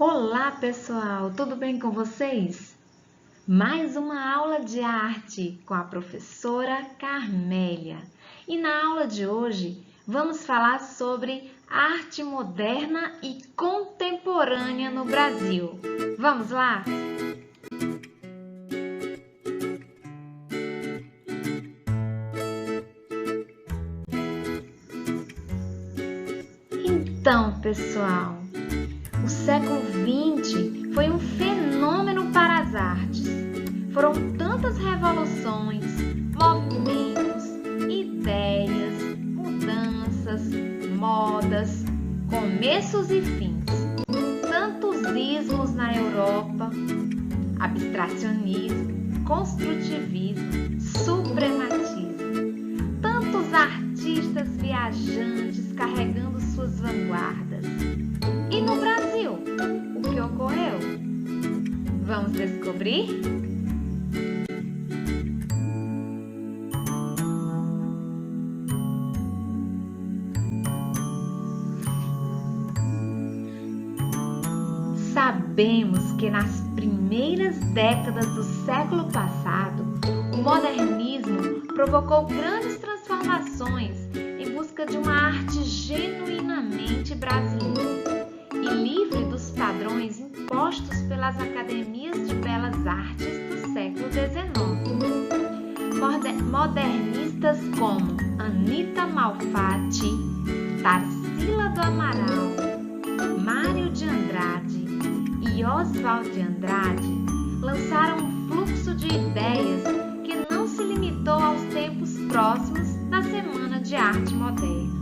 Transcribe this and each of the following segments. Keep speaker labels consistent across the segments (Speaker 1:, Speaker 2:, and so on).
Speaker 1: Olá, pessoal! Tudo bem com vocês? Mais uma aula de arte com a professora Carmélia. E na aula de hoje vamos falar sobre arte moderna e contemporânea no Brasil. Vamos lá? Então, pessoal, o século XX foi um fenômeno para as artes. Foram tantas revoluções, movimentos, ideias, mudanças, modas, começos e fins. Tantos ismos na Europa, abstracionismo, construtivismo, suprematismo. Tantos artistas viajantes carregando suas vanguardas. E no Brasil, o que ocorreu? Vamos descobrir? Sabemos que nas primeiras décadas do século passado, o modernismo provocou grandes transformações em busca de uma arte genuinamente brasileira e livre dos padrões impostos pelas academias de belas artes do século XIX. Modernistas como Anita Malfatti, Tarsila do Amaral, Mário de Andrade e Oswald de Andrade lançaram um fluxo de ideias que não se limitou aos tempos próximos da Semana de Arte Moderna.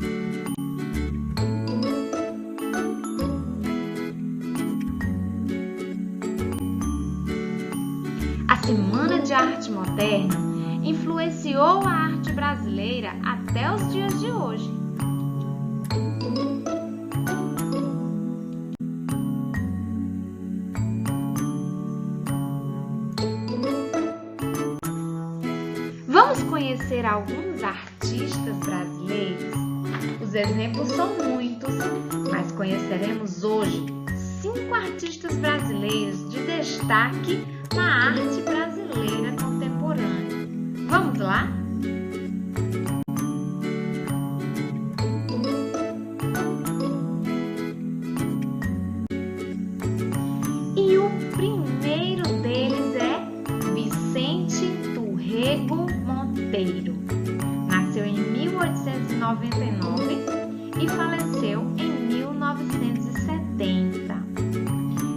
Speaker 1: A Semana de Arte Moderna influenciou a arte brasileira até os dias de hoje. Vamos conhecer alguns artistas brasileiros? Os exemplos são muitos, mas conheceremos hoje 5 artistas brasileiros de destaque na arte brasileira contemporânea. Vamos lá? E o primeiro deles é Vicente Turrego Monteiro. Nasceu em 1899 e faleceu em 1970.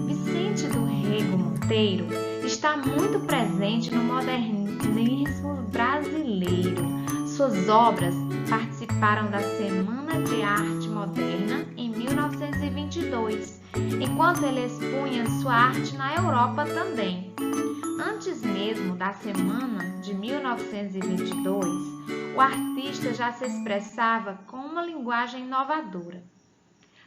Speaker 1: Vicente Turrego Monteiro está muito presente no modernismo brasileiro. Suas obras participaram da Semana de Arte Moderna em 1922, enquanto ele expunha sua arte na Europa também. Antes mesmo da Semana de 1922, o artista já se expressava com uma linguagem inovadora.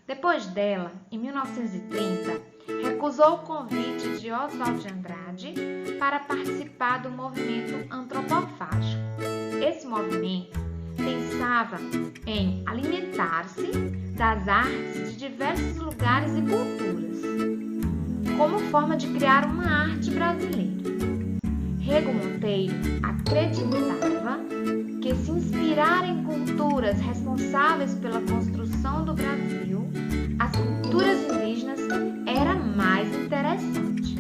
Speaker 1: Depois dela, em 1930, recusou o convite de Oswald de Andrade para participar do movimento antropofágico. Esse movimento pensava em alimentar-se das artes de diversos lugares e culturas, como forma de criar uma arte brasileira. Rego Monteiro acreditava que se inspirar em culturas responsáveis pela construção do Brasil, as culturas indígenas, era mais interessante.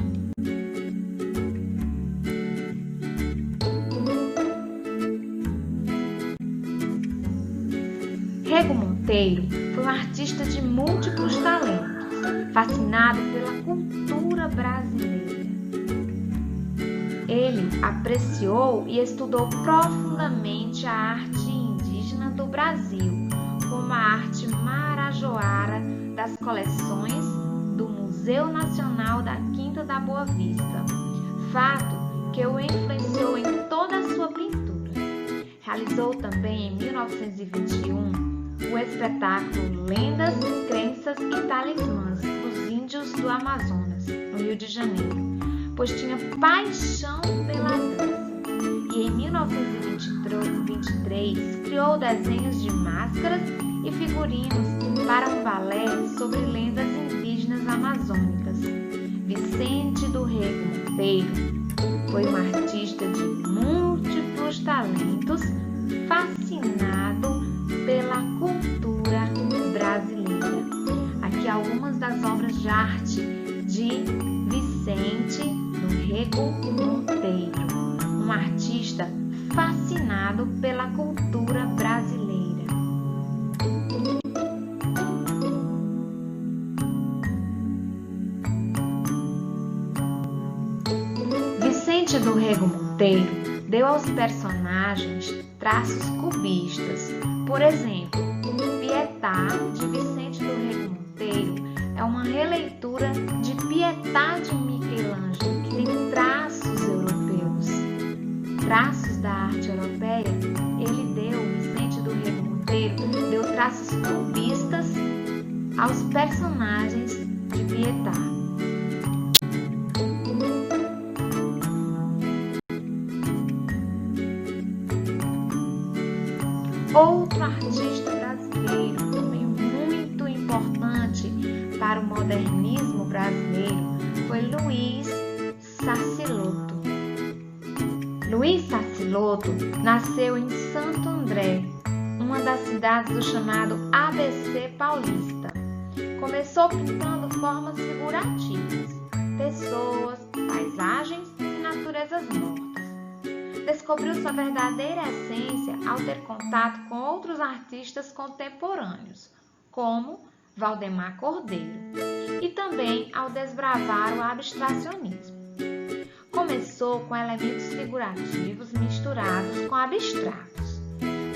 Speaker 1: Rego Monteiro foi um artista de múltiplos talentos, fascinado pela cultura brasileira. Ele apreciou e estudou profundamente a arte indígena do Brasil, como a arte marajoara das coleções do Museu Nacional da Quinta da Boa Vista, fato que o influenciou em toda a sua pintura. Realizou também em 1921 o espetáculo Lendas, Crenças e Talismãs dos Índios do Amazonas, no Rio de Janeiro, pois tinha paixão pela dança. E em 1923 criou desenhos de máscaras e figurinos para um balé sobre lendas indígenas florestas amazônicas. Vicente do Rego Monteiro foi um artista de múltiplos talentos, fascinado pela cultura brasileira. Aqui algumas das obras de arte de Vicente do Rego Monteiro, um artista fascinado pela cultura brasileira. Vicente do Rego Monteiro deu aos personagens traços cubistas. Por exemplo, Pietà, de Vicente do Rego Monteiro, é uma releitura de Pietà de Michelangelo, que tem traços europeus. Traços da arte europeia, Vicente do Rego Monteiro, deu traços cubistas aos personagens de Pietà. Outro artista brasileiro, também muito importante para o modernismo brasileiro, foi Luiz Sassilotto. Luiz Sassilotto nasceu em Santo André, uma das cidades do chamado ABC paulista. Começou pintando formas figurativas, pessoas, paisagens e naturezas mortas. Descobriu sua verdadeira essência ao ter contato com outros artistas contemporâneos, como Valdemar Cordeiro, e também ao desbravar o abstracionismo. Começou com elementos figurativos misturados com abstratos,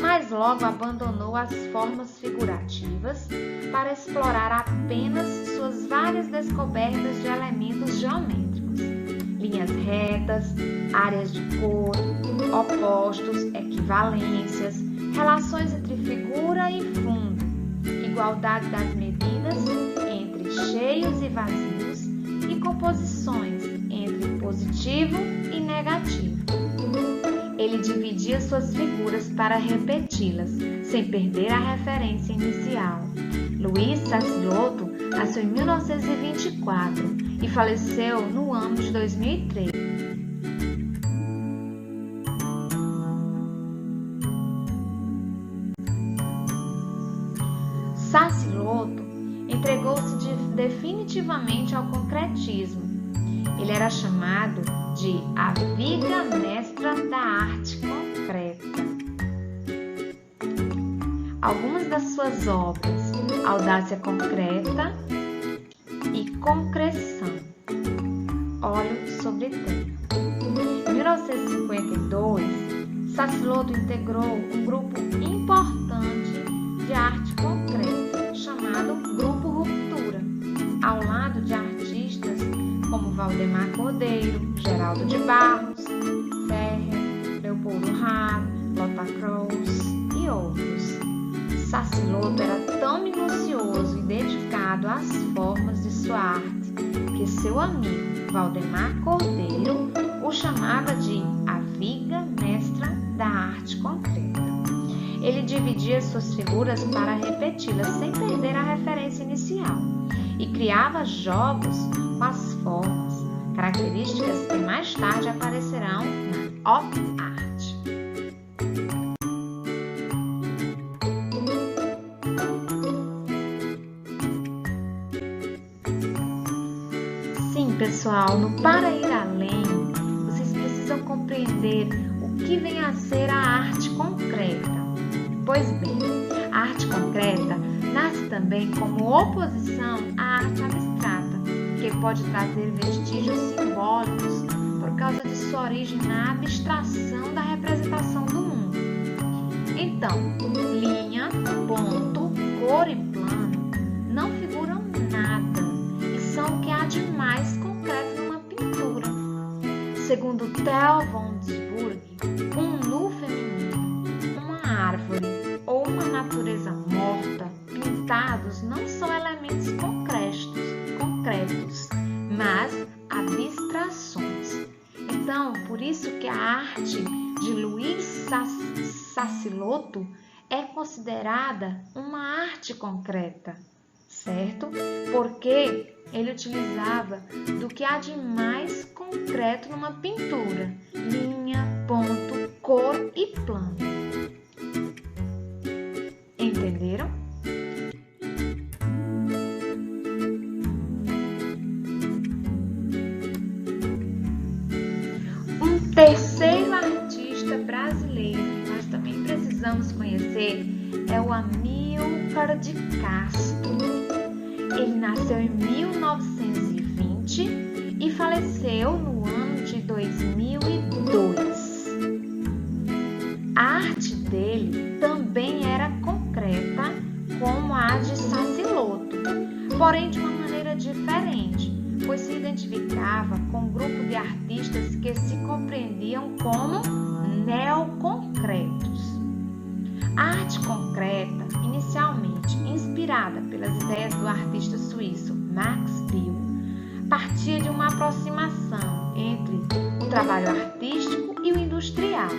Speaker 1: mas logo abandonou as formas figurativas para explorar apenas suas várias descobertas de elementos geométricos, linhas retas, áreas de cor, opostos, equivalências, relações entre figura e fundo, igualdade das medidas entre cheios e vazios e composições entre positivo e negativo. Ele dividia suas figuras para repeti-las, sem perder a referência inicial. Luiz Sassilotto nasceu em 1924 e faleceu no ano de 2003. Sassilotto entregou-se definitivamente ao concretismo. Ele era chamado de a viga mestra da arte concreta. Algumas das suas obras: Audácia Concreta e Concreção, Óleo sobre Terra. Em 1952, Sassilotto integrou um grupo importante de arte concreta, chamado Grupo Ruptura, ao lado de artistas como Valdemar Cordeiro, Geraldo de Barros, Ferrer, Leopoldo Haro, Lothar Kroos e outros. Sassilotto era tão minucioso e dedicado às formas de sua arte que seu amigo Valdemar Cordeiro o chamava de a viga mestra da arte concreta. Ele dividia suas figuras para repeti-las sem perder a referência inicial e criava jogos com as formas, características que mais tarde aparecerão na Op Art. Sim, pessoal, no Para Ir Além, vocês precisam compreender o que vem a ser a arte concreta. Pois bem, a arte concreta nasce também como oposição à arte abstrata, que pode trazer vestígios simbólicos por causa de sua origem na abstração da representação do mundo. Então, linha, ponto, cor e plano não figuram nada e são o que há de mais concreto numa pintura. Segundo Theo von Doesburg, um nu feminino, uma árvore ou uma natureza morta pintados não são elementos concretos, mas abstrações. Então, por isso que a arte de Luiz Sassilotto é considerada uma arte concreta. certo? Porque ele utilizava do que há de mais concreto numa pintura: linha, ponto, cor e plano. Entenderam? Um terceiro artista brasileiro que nós também precisamos conhecer é o Amílcar de Castro. Ele nasceu em 1920 e faleceu no ano de 2002. A arte dele também era concreta, como a de Sassilotto, porém de uma maneira diferente, pois se identificava com um grupo de artistas que se compreendiam como neoconcretos. A arte concreta, inicialmente inspirada pelas ideias do artista suíço Max Biel, partia de uma aproximação entre o trabalho artístico e o industrial,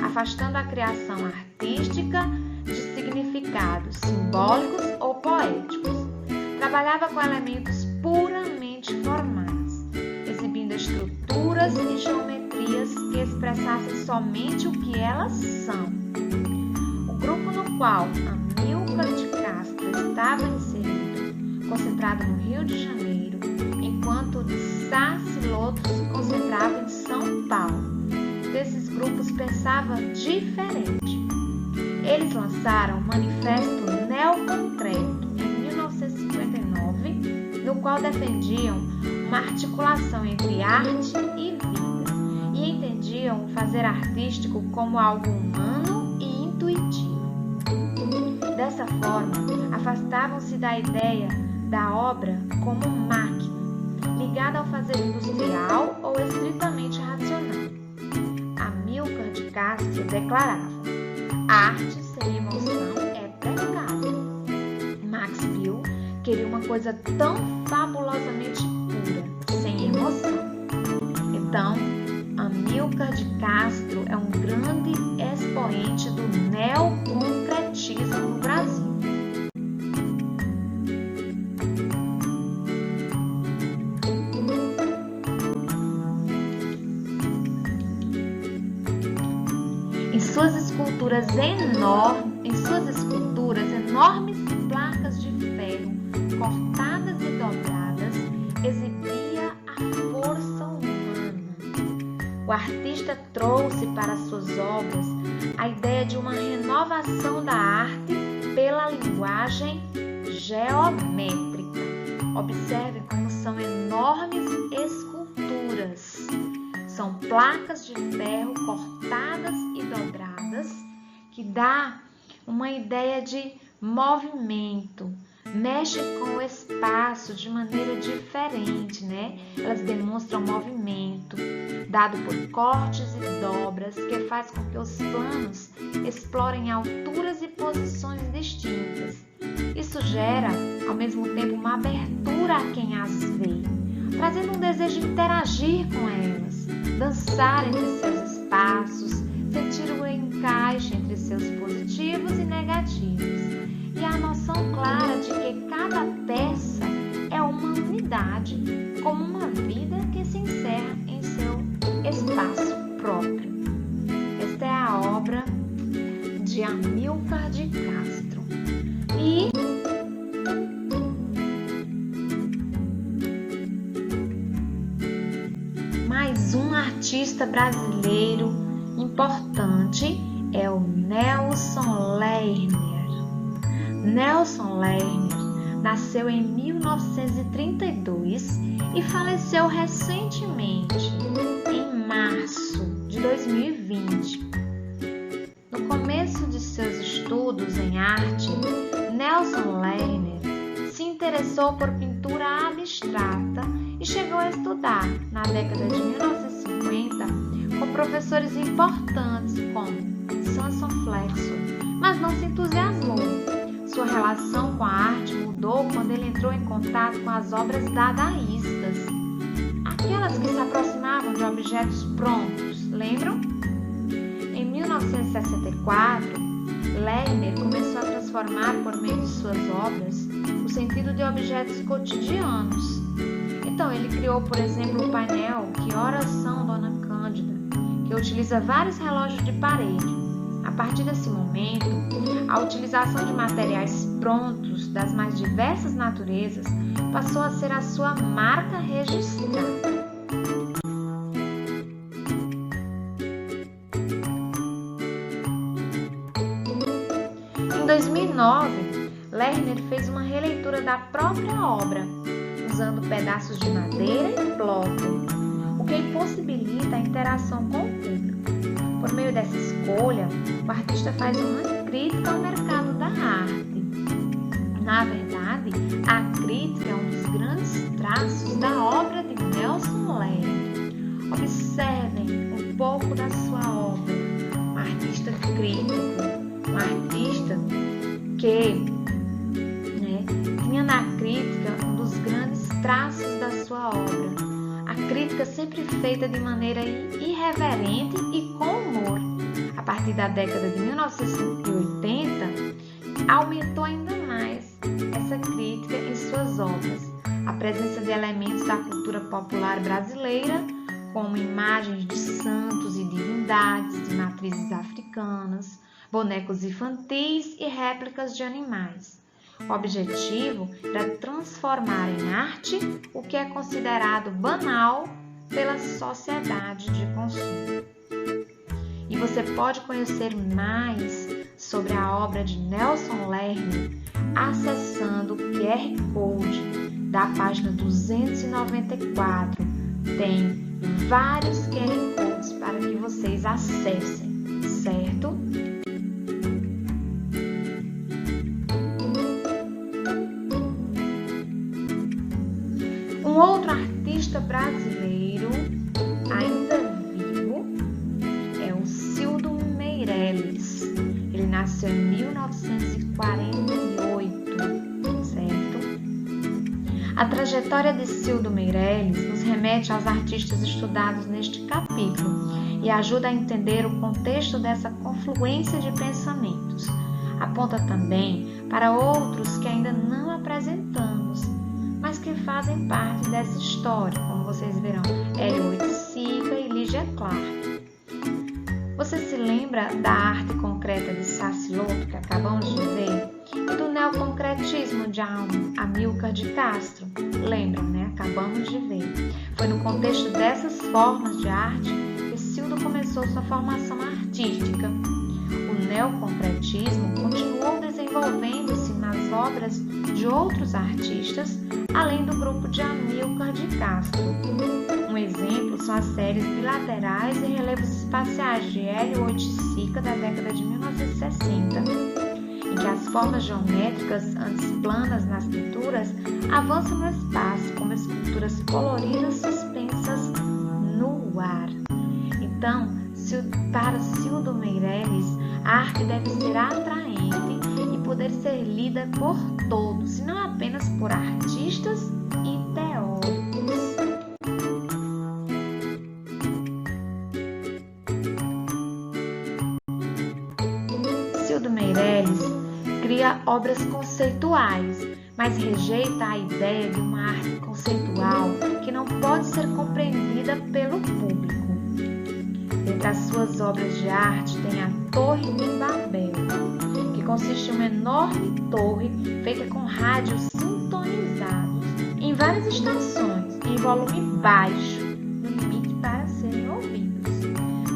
Speaker 1: afastando a criação artística de significados simbólicos ou poéticos. Trabalhava com elementos puramente formais, exibindo estruturas e geometrias que expressassem somente o que elas são. O grupo no qual Amílcar de Castro estava inserido, concentrado no Rio de Janeiro, enquanto o de Sassilotto se concentrava em São Paulo. Desses grupos pensava diferente. Eles lançaram o Manifesto Neoconcreto em 1959, no qual defendiam uma articulação entre arte e vida e entendiam o fazer artístico como algo humano e intuitivo. Dessa forma, afastavam-se da ideia da obra como máquina, ligada ao fazer industrial ou estritamente racional. Amílcar de Castro declarava: a arte sem emoção é pecado. Max Biel queria uma coisa tão fabulosamente pura, sem emoção. Então, Amílcar de Castro é um grande expoente do neoconcretismo no Brasil. Em suas esculturas enormes placas de ferro cortadas e dobradas exibia a força humana. O artista trouxe para suas obras a ideia de uma renovação da arte pela linguagem geométrica. Observe como são enormes esculturas. São placas de ferro cortadas e dobradas que dá uma ideia de movimento, mexe com o espaço de maneira diferente, né? Elas demonstram movimento dado por cortes e dobras que faz com que os planos explorem alturas e posições distintas. Isso gera, ao mesmo tempo, uma abertura a quem as vê, trazendo um desejo de interagir com elas, dançar entre seus espaços, sentir o encaixe entre seus positivos e negativos, e a noção clara de que cada peça é uma unidade, como uma vida que se encerra em seu espaço próprio. Esta é a obra de Amílcar de Castro. E mais um artista brasileiro importante é o Nelson Lerner. Nelson Lerner nasceu em 1932 e faleceu recentemente, em março de 2020. No começo de seus estudos em arte, Nelson Lerner se interessou por pintura abstrata e chegou a estudar, na década de 1950, com professores importantes como Samson Flexo, mas não se entusiasmou. Sua relação com a arte mudou quando ele entrou em contato com as obras dadaístas, aquelas que se aproximavam de objetos prontos, lembram? Em 1964, Lerner começou a transformar transformar por meio de suas obras o sentido de objetos cotidianos. Então, ele criou, por exemplo, o painel Que Oração, Dona Cândida, que utiliza vários relógios de parede. A partir desse momento, a utilização de materiais prontos das mais diversas naturezas passou a ser a sua marca registrada. Em 2009, Lerner fez uma releitura da própria obra, usando pedaços de madeira e bloco, o que impossibilita a interação com o público. Por meio dessa escolha, o artista faz uma crítica ao mercado da arte. Na verdade, a crítica é um dos grandes traços da obra de Nelson Lerner. Observem um pouco da sua obra. Um artista crítico, um artista que tinha na crítica um dos grandes traços da sua obra. A crítica sempre feita de maneira irreverente e com humor. A partir da década de 1980, aumentou ainda mais essa crítica em suas obras. A presença de elementos da cultura popular brasileira, como imagens de santos e divindades de matrizes africanas, bonecos infantis e réplicas de animais. O objetivo era transformar em arte o que é considerado banal pela sociedade de consumo. E você pode conhecer mais sobre a obra de Nelson Lerner acessando o QR Code da página 294. Tem vários QR Codes para que vocês acessem, certo? Um outro artista brasileiro ainda vivo é o Cildo Meirelles. Ele nasceu em 1948, certo? A trajetória de Cildo Meirelles nos remete aos artistas estudados neste capítulo e ajuda a entender o contexto dessa confluência de pensamentos. Aponta também para outros que ainda não apresentamos, mas que fazem parte dessa história, como vocês verão, Hélio Oiticica e Lígia Clark. Você se lembra da arte concreta de Sassilotto, que acabamos de ver, e do neoconcretismo de Amílcar de Castro? Lembram, né? Acabamos de ver. Foi no contexto dessas formas de arte que Cildo começou sua formação artística. O neoconcretismo continuou desenvolvendo-se nas obras de outros artistas, além do grupo de Amílcar de Castro. Um exemplo são as séries bilaterais e relevos espaciais de Hélio Oiticica da década de 1960, em que as formas geométricas, antes planas nas pinturas, avançam no espaço como esculturas coloridas suspensas no ar. Então, para Cildo Meirelles, a arte deve ser atraente e poder ser lida por todos, e não apenas por artistas e teóricos. Cildo Meirelles cria obras conceituais, mas rejeita a ideia de uma arte conceitual que não pode ser compreendida pelo público. Entre as suas obras de arte tem a Torre de Babel, que consiste em uma enorme torre feita com rádios sintonizados em várias estações, em volume baixo, no limite para serem ouvidos.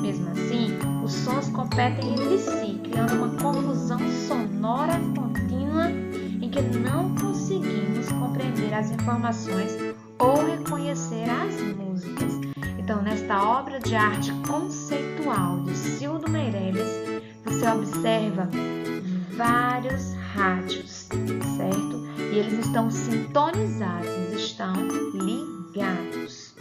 Speaker 1: Mesmo assim, os sons competem entre si, criando uma confusão sonora contínua em que não conseguimos compreender as informações ou reconhecer as músicas. Então, nesta obra de arte conceitual de Cildo Meirelles, você observa vários rádios, certo? E eles estão sintonizados, eles estão ligados.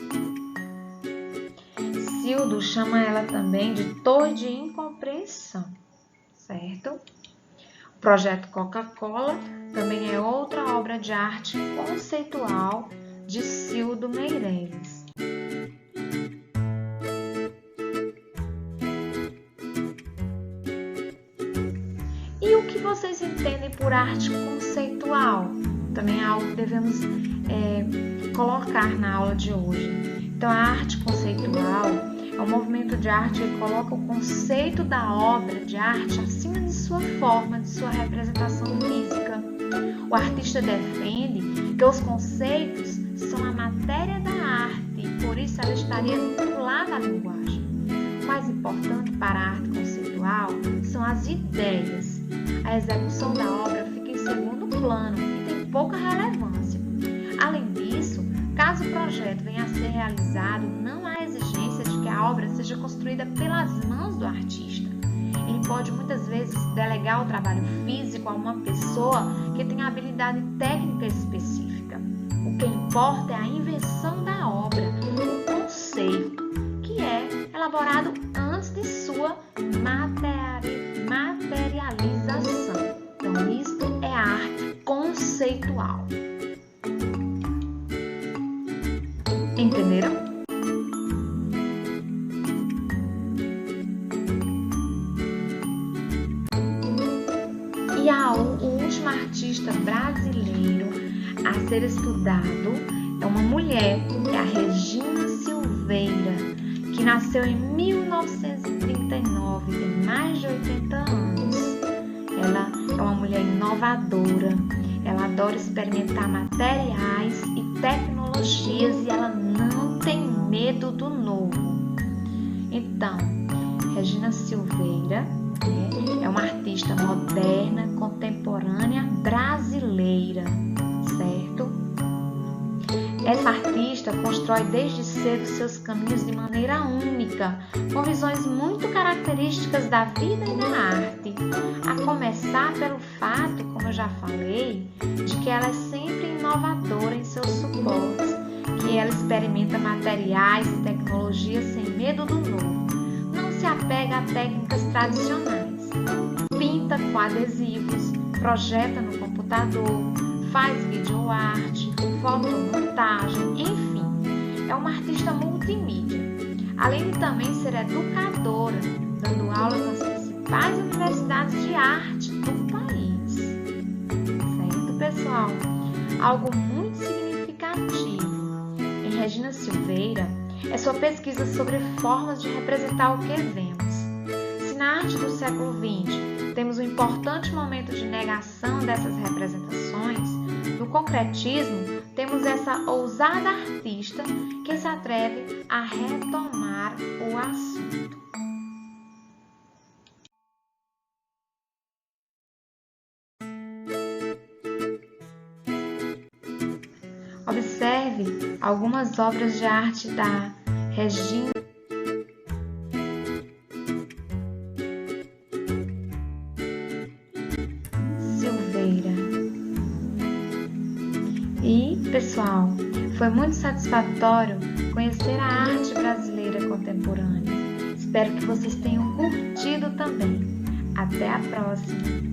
Speaker 1: Cildo chama ela também de Torre de Incompreensão, certo? O Projeto Coca-Cola também é outra obra de arte conceitual de Cildo Meirelles. E o que que vocês entendem por arte conceitual? Também é algo que devemos colocar na aula de hoje. Então, a arte conceitual é um movimento de arte que coloca o conceito da obra de arte acima de sua forma, de sua representação física. O artista defende que os conceitos são a matéria da arte e por isso ela estaria vinculada à linguagem. O mais importante para a arte conceitual são as ideias. A execução da obra fica em segundo plano e tem pouca relevância. Além disso, caso o projeto venha a ser realizado, não há exigência de que a obra seja construída pelas mãos do artista. Ele pode muitas vezes delegar o trabalho físico a uma pessoa que tem habilidade técnica específica. O que importa é a invenção da obra, o conceito, que é elaborado antes de sua materialização. Então, isto é a arte conceitual. Entenderam? E o último artista brasileiro a ser estudado é uma mulher, que é a Regina Silveira, que nasceu em 1939, tem mais de 80 anos. Ela é uma mulher inovadora, ela adora experimentar materiais e tecnologias e ela não tem medo do novo. Então, Regina Silveira é uma artista moderna, contemporânea, brasileira, certo? Essa artista constrói desde cedo seus caminhos de maneira única, com visões muito características da vida e da arte, a começar pelo fato, como eu já falei, de que ela é sempre inovadora em seus suportes, que ela experimenta materiais e tecnologias sem medo do novo. Não se apega a técnicas tradicionais. Pinta com adesivos, projeta no computador, faz videoarte, fotomontagem, enfim, é uma artista multimídia. Além de também ser educadora, dando aulas nas principais universidades de arte do país. Certo, pessoal? Algo muito significativo em Regina Silveira é sua pesquisa sobre formas de representar o que vemos. Se na arte do século XX temos um importante momento de negação dessas representações, no concretismo temos essa ousada artista que se atreve a retomar o assunto. Observe algumas obras de arte da Regina Silveira. E, pessoal, foi muito satisfatório conhecer a arte brasileira contemporânea. Espero que vocês tenham curtido também. Até a próxima!